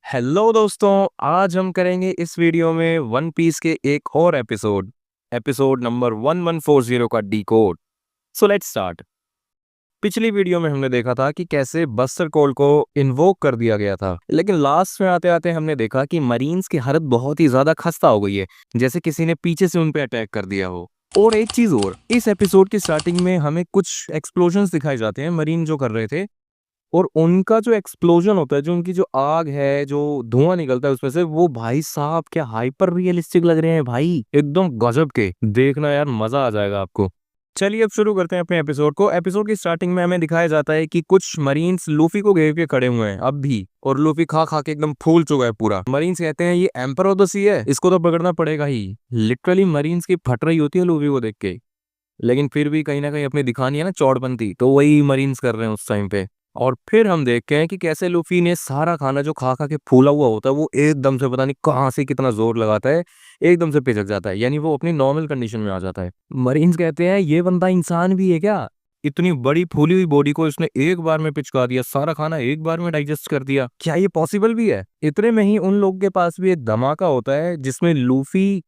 Hello दोस्तों, आज हम करेंगे इस वीडियो में वन पीस के एक और एपिसोड नंबर 1140 का डीकोड। So let's start. पिछली वीडियो में हमने देखा था कि कैसे बस्टर कोल्ड को इन्वोक कर दिया गया था, लेकिन लास्ट में आते आते हमने देखा कि मरीन्स की हालत बहुत ही ज्यादा खस्ता हो गई है, जैसे किसी ने पीछे से उन पे अटैक कर दिया हो। और एक चीज और, इस एपिसोड की स्टार्टिंग में हमें कुछ एक्सप्लोजन्स दिखाए जाते हैं मरीन जो कर रहे थे, और उनका जो एक्सप्लोजन होता है, जो उनकी जो आग है, जो धुआं निकलता है उसमें से, वो भाई साहब क्या हाइपर रियलिस्टिक लग रहे हैं भाई, एकदम गजब के। देखना यार, मजा आ जाएगा आपको। चलिए अब शुरू करते हैं अपने एपिसोड को। एपिसोड की स्टार्टिंग में हमें दिखाया जाता है कि कुछ मरीन्स लूफी को घेर के खड़े हुए हैं अब भी, और लूफी खा खा के एकदम फूल चुका है पूरा। मरीन्स कहते हैं ये एम्पर ऑफ द सी है, इसको तो पकड़ना पड़ेगा ही। लिटरली मरीन्स की फट रही होती है लूफी को देख के, लेकिन फिर भी कहीं ना कहीं अपनी दिखानी है ना चौड़पंती, तो वही मरीन्स कर रहे हैं उस टाइम पे। और फिर हम देखते हैं कि कैसे लूफी ने सारा खाना जो खा खा के फूला हुआ होता है, वो एकदम से पता नहीं कहाँ से कितना जोर लगाता है, एकदम से पिचक जाता है, यानी वो अपनी नॉर्मल कंडीशन में आ जाता है। मरीन्स कहते हैं ये बंदा इंसान भी है क्या, इतनी बड़ी फूली हुई बॉडी को इसने एक बार में पिचका दिया, सारा खाना एक बार में डाइजेस्ट कर दिया, क्या ये पॉसिबल भी है। इतने में ही उन लोग के पास भी एक धमाका होता है जिसमें लूफी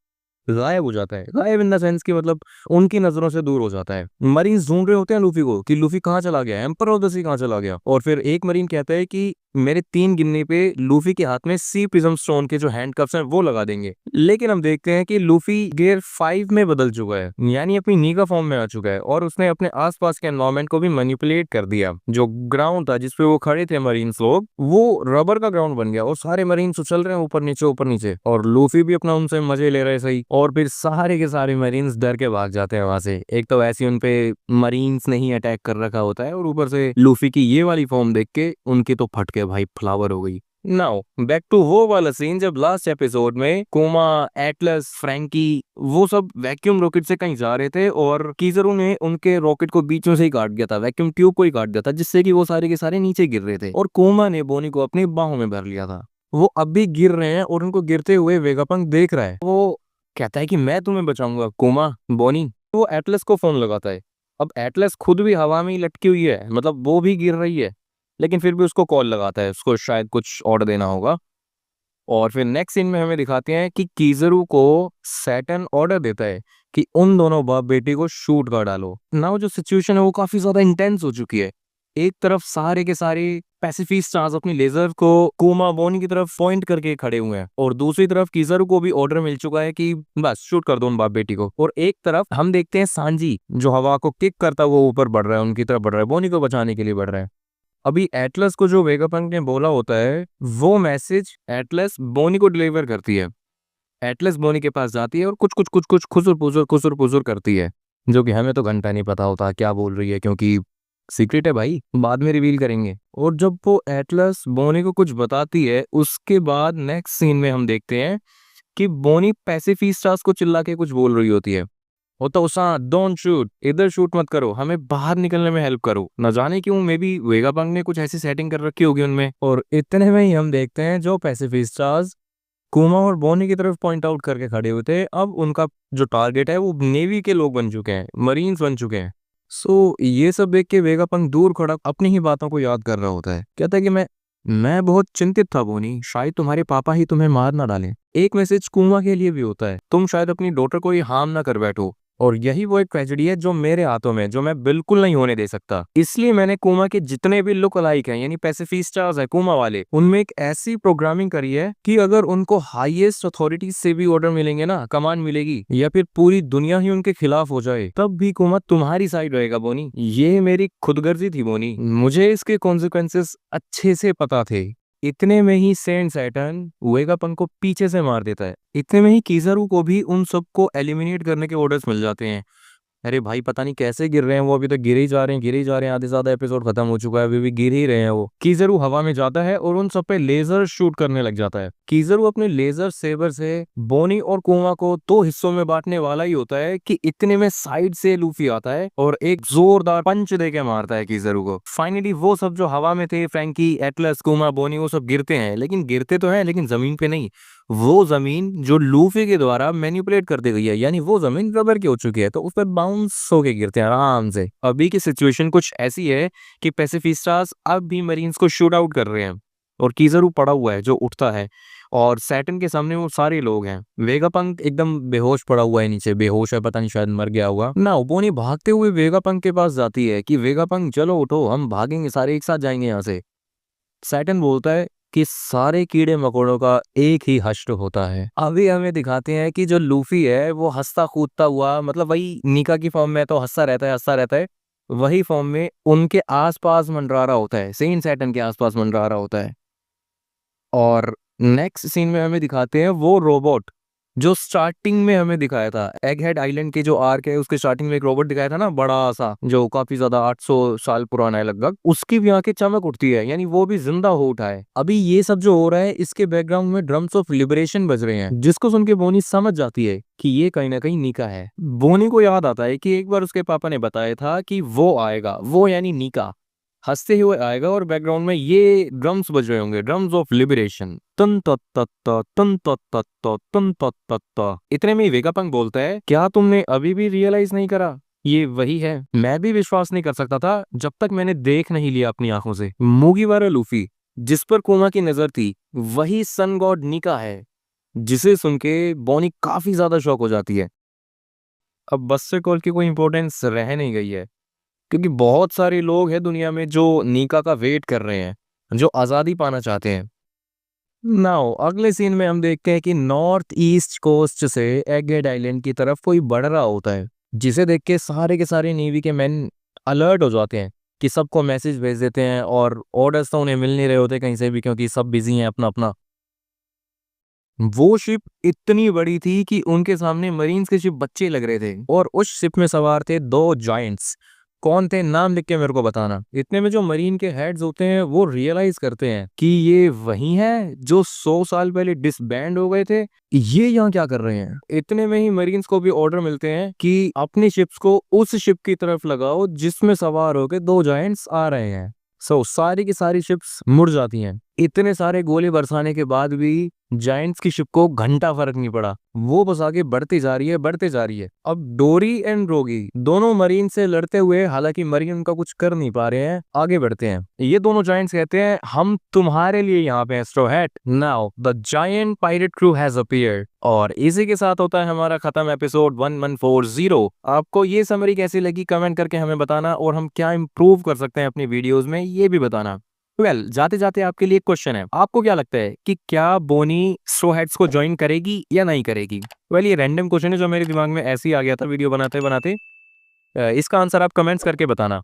गायब हो जाता है। गायब इन द सेंस कि मतलब उनकी नजरों से दूर हो जाता है। मरीन्स ढूंढ रहे होते हैं लूफी को कि लूफी कहाँ चला गया, एम्पर ऑफ द सी कहाँ चला गया। और फिर एक मरीन कहता है कि मेरे 3 गिनने पे लूफी के हाथ में सी प्रिज्म स्टोन के जो हैंडकफ्स हैं वो लगा देंगे। लेकिन हम देखते हैं कि लूफी गियर 5 में बदल चुका है, यानी अपनी नीगा फॉर्म में आ चुका है, और उसने अपने आसपास के एनवायरमेंट को भी मैनिपुलेट कर दिया। जो ग्राउंड था जिसपे वो खड़े थे मरीन्स लोग, वो रबर का ग्राउंड बन गया, और सारे मरीन्स उछल रहे हैं ऊपर नीचे, और लूफी भी अपना उनसे मजे ले रहे हैं सही। और फिर सारे के सारे मरीन्स डर के भाग जाते हैं वहां से। एक तो ऐसे उनपे मरीन्स ने ही अटैक कर रखा होता है, और ऊपर से लूफी की ये वाली फॉर्म देख के उनकी तो फट के भाई फ्लावर हो गई। नाउ बैक टू वो वाला सीन जब लास्ट एपिसोड में कोमा, एटलस, फ्रैंकी वो सब वैक्यूम रॉकेट से कहीं जा रहे थे, और कीजरू ने उनके रॉकेट को बीच में से ही काट दिया था, वैक्यूम ट्यूब को ही काट दिया था, जिससे कि वो सारे के सारे नीचे गिर रहे थे। और कोमा ने बोनी को अपनी बाहों में भर लिया था। वो अब भी गिर रहे हैं, और उनको गिरते हुए वेगापंक देख रहा है। वो कहता है कि मैं तुम्हें बचाऊंगा कोमा, बोनी। वो एटलस को फोन लगाता है। अब एटलस खुद भी हवा में ही लटकी हुई है, मतलब वो भी गिर रही है, लेकिन फिर भी उसको कॉल लगाता है, उसको शायद कुछ ऑर्डर देना होगा। और फिर नेक्स्ट सीन में हमें दिखाते हैं कि कीजरू को सैटर्न ऑर्डर देता है कि उन दोनों बाप बेटी को शूट कर डालो। ना जो सिचुएशन है वो काफी ज्यादा इंटेंस हो चुकी है। एक तरफ सारे के सारे पैसिफिक स्टार्स अपनी लेजर को कोमा बोनी की तरफ पॉइंट करके खड़े हुए हैं, और दूसरी तरफ कीजरू को भी ऑर्डर मिल चुका है कि बस शूट कर दो उन बाप बेटी को। और एक तरफ हम देखते हैं सांजी जो हवा को किक करता वो ऊपर बढ़ रहा है, उनकी तरफ बढ़ रहा है, बोनी को बचाने के लिए बढ़ रहा है। अभी एटलस को जो वेगापंक ने बोला होता है, वो मैसेज एटलस बोनी को डिलीवर करती है। एटलस बोनी के पास जाती है और कुछ कुछ कुछ कुछ खुसुर पुसुर करती है, जो कि हमें तो घंटा नहीं पता होता क्या बोल रही है, क्योंकि सीक्रेट है भाई, बाद में रिवील करेंगे। और जब वो एटलस बोनी को कुछ बताती है, उसके बाद नेक्स्ट सीन में हम देखते हैं कि बोनी पैसिफिक स्टार्स को चिल्ला के कुछ बोल रही होती है। होता उसा डोंट शूट, इधर शूट मत करो, हमें बाहर निकलने में हेल्प करो। न जाने क्यों, मे बी वेगापंक ने कुछ ऐसी सेटिंग कर रखी होगी उनमें। और इतने में ही हम देखते हैं जो पैसिफिक स्टार्स कुमा और बोनी की तरफ पॉइंट आउट करके खड़े हुए थे, अब उनका जो टारगेट है वो नेवी के लोग बन चुके हैं, मरीन्स बन चुके हैं। सो ये सब देख के वेगापंक दूर खड़ा अपनी ही बातों को याद कर रहा होता है। कहता है कि मैं बहुत चिंतित था बोनी, शायद तुम्हारे पापा ही तुम्हें मार ना डालें। एक मैसेज कुमा के लिए भी होता है, तुम शायद अपनी डॉटर को ही हार्म ना कर बैठो। और यही वो एक ट्रेजेडी है जो मेरे हाथों में, जो मैं बिल्कुल नहीं होने दे सकता। इसलिए मैंने कुमा के जितने भी लुक अलाइक हैं, यानी पैसिफिक स्टार्स है कुमा वाले, उनमें एक ऐसी प्रोग्रामिंग करी है कि अगर उनको हाईएस्ट अथॉरिटी से भी ऑर्डर मिलेंगे ना, कमांड मिलेगी, या फिर पूरी दुनिया ही उनके खिलाफ हो जाए, तब भी कुमा तुम्हारी साइड रहेगा बोनी। ये मेरी खुदगर्जी थी बोनी, मुझे इसके कॉन्सिक्वेंसेस अच्छे से पता थे। इतने में ही सेंट सैटर्न वेगापंक को पीछे से मार देता है। इतने में ही कीजरू को भी उन सबको एलिमिनेट करने के ऑर्डर्स मिल जाते हैं। अरे भाई पता नहीं कैसे गिर रहे हैं वो, अभी तक गिर ही जा रहे हैं, गिर ही जा रहे हैं, आधे से ज्यादा एपिसोड खत्म हो चुका है, अभी भी गिर ही रहे हैं वो। कीजरू हवा में जाता है और उन सब पे लेजर शूट करने लग जाता है। कीजरू अपने लेजर सेबर से बोनी और कुमा को 2 हिस्सों में बांटने वाला ही होता है कि इतने में साइड से लूफी आता है और एक जोरदार पंच देके मारता है कीजरू को। फाइनली वो सब जो हवा में थे, फ्रैंकी, एटलस, कुमा, बोनी, वो सब गिरते हैं, लेकिन गिरते तो हैं लेकिन जमीन पे नहीं। वो जमीन जो लूफी के द्वारा मैनिपुलेट कर दी गई है, यानी वो जमीन रबर की हो चुकी है, तो उस पर बाउंस होके गिरते हैं आराम से। अभी की सिचुएशन कुछ ऐसी है कि पैसिफिक स्टार्स अब भी मरीन्स को शूट आउट कर रहे हैं, और कीज़रू पड़ा हुआ है जो उठता है, और सैटर्न के सामने वो सारे लोग हैं। वेगापंक एकदम बेहोश पड़ा हुआ है नीचे, बेहोश है, पता नहीं शायद मर गया होगा ना। बोनी भागते हुए वेगापंक के पास जाती है कि वेगापंक चलो उठो, हम भागेंगे, सारे एक साथ जाएंगे यहाँ से। सैटर्न बोलता है कि सारे कीड़े मकोड़ों का एक ही हश्र होता है। अभी हमें दिखाते हैं कि जो लूफी है वो हंसता कूदता हुआ, मतलब वही निका की फॉर्म में तो हंसता रहता है, हंसता रहता है, वही फॉर्म में उनके आसपास मंडरा रहा होता है, सेन सैटर्न के आसपास मंडरा रहा होता है। और नेक्स्ट सीन में हमें दिखाते हैं वो रोबोट जो स्टार्टिंग में हमें दिखाया था, एगहेड आइलैंड की जो आर्क है उसके स्टार्टिंग में एक रोबोट दिखाया था ना, बड़ा सा, जो काफी ज्यादा 800 साल पुराना है लगभग। उसकी भी आंखें चमक उठती है, यानी वो भी जिंदा हो उठा है। अभी ये सब जो हो रहा है इसके बैकग्राउंड में ड्रम्स ऑफ लिबरेशन बज रहे हैं, जिसको सुन के बोनी समझ जाती है कि ये कहीं ना कहीं नीका है। बोनी को याद आता है कि एक बार उसके पापा ने बताया था कि वो आएगा, वो यानी नीका हंसते हुए आएगा, और बैकग्राउंड में ये ड्रम्स बज रहे होंगे, ड्रम्स ऑफ लिबरेशन, तन तत तत तन तत तत तन तत तत। इतने में वेगापंक बोलता है, क्या तुमने अभी भी रियलाइज नहीं करा, ये वही है। मैं भी विश्वास नहीं कर सकता था जब तक मैंने देख नहीं लिया अपनी आंखों से। मूगीवारा लूफी जिस पर कोमा की नजर थी, वही सन गॉड निका है, जिसे सुन के बॉनी काफी ज्यादा शॉक हो जाती है। अब बस्टर कॉल की कोई इंपॉर्टेंस रह नहीं गई है, क्योंकि बहुत सारे लोग हैं दुनिया में जो नीका का वेट कर रहे हैं, जो आज़ादी पाना चाहते हैं। नाउ अगले सीन में हम देखते हैं कि नॉर्थ ईस्ट कोस्ट से एगेड आइलैंड की तरफ कोई बढ़ रहा होता है, जिसे देख के सारे के सारे नेवी के मैन अलर्ट हो जाते हैं कि सबको मैसेज भेज देते हैं, और ऑर्डर्स तो उन्हें मिल नहीं रहे होते कहीं से भी, क्योंकि सब बिजी हैं अपना अपना। वो शिप इतनी बड़ी थी कि उनके सामने मरीन्स के शिप बच्चे लग रहे थे, और उस शिप में सवार थे दो जायंट्स। कौन थे, नाम लिख के मेरे को बताना। इतने में जो मरीन के हेड्स होते हैं वो रियलाइज करते हैं कि ये वही हैं जो 100 साल पहले डिसबैंड हो गए थे, ये यहाँ क्या कर रहे हैं। इतने में ही मरीन्स को भी ऑर्डर मिलते हैं कि अपनी शिप्स को उस शिप की तरफ लगाओ जिसमें सवार होकर दो जायंट्स आ रहे हैं। सारी की सारी शिप्स मुड़ जाती हैं। इतने सारे गोले बरसाने के बाद भी जायंट्स की शिप को घंटा फर्क नहीं पड़ा, वो बस आगे बढ़ती जा रही है, बढ़ते जा रही है। अब डोरी एंड रोगी दोनों मरीन से लड़ते हुए, हालांकि मरीन उनका कुछ कर नहीं पा रहे हैं, आगे बढ़ते हैं। ये दोनों जायंट्स कहते हैं, हम तुम्हारे लिए यहाँ पे हैं straw hat, now the giant pirate crew has appeared. और इसी के साथ होता है हमारा खत्म एपिसोड 1140। आपको ये समरी कैसी लगी कमेंट करके हमें बताना, और हम क्या इंप्रूव कर सकते हैं अपनी वीडियोस में ये भी बताना। जाते जाते आपके लिए क्वेश्चन है, आपको क्या लगता है कि क्या बोनी स्ट्रॉ हैट्स को ज्वाइन करेगी या नहीं करेगी? ये रैंडम क्वेश्चन है जो मेरे दिमाग में ऐसे ही आ गया था वीडियो बनाते बनाते। इसका आंसर आप कमेंट्स करके बताना।